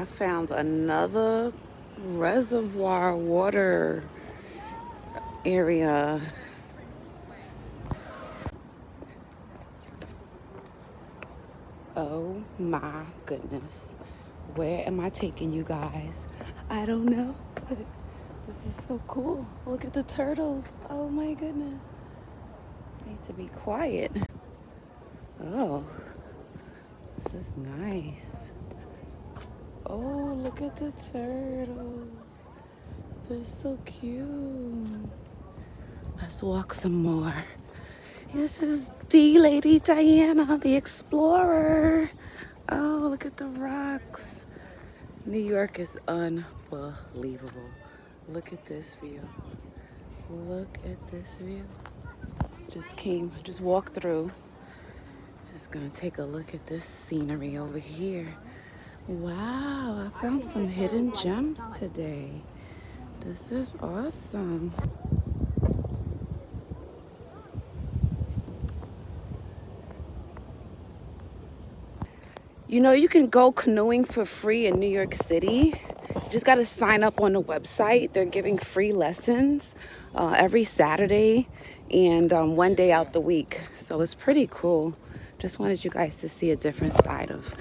I found another reservoir water area. Oh my goodness. Where am I taking you guys? I don't know, but this is so cool. Look at the turtles. Oh my goodness. I need to be quiet. Oh, this is nice. Oh, look at the turtles. They're so cute. Let's walk some more. This is the Lady Diana, the explorer. Oh, look at the rocks. New York is unbelievable. Look at this view. Look at this view. Just walked through. Just gonna take a look at this scenery over here. Wow, I found some hidden gems today. This is awesome. You know, you can go canoeing for free in New York City. You just got to sign up on the website. They're giving free lessons every Saturday and one day out the week. So it's pretty cool. Just wanted you guys to see a different side of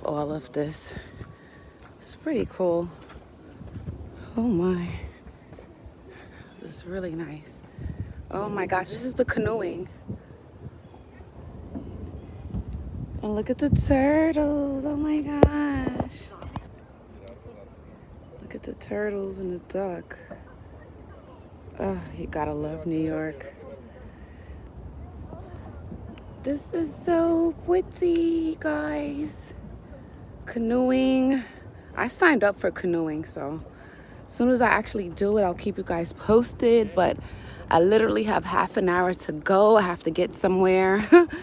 all of this. It's pretty cool. Oh my. This is really nice. Oh my gosh, this is the canoeing. And look at the turtles. Oh my gosh. Look at the turtles and the duck. Oh, you gotta love New York. This is so pretty, guys. Canoeing. I signed up for canoeing, so as soon as I actually do it, I'll keep you guys posted. But I literally have half an hour to go. I have to get somewhere.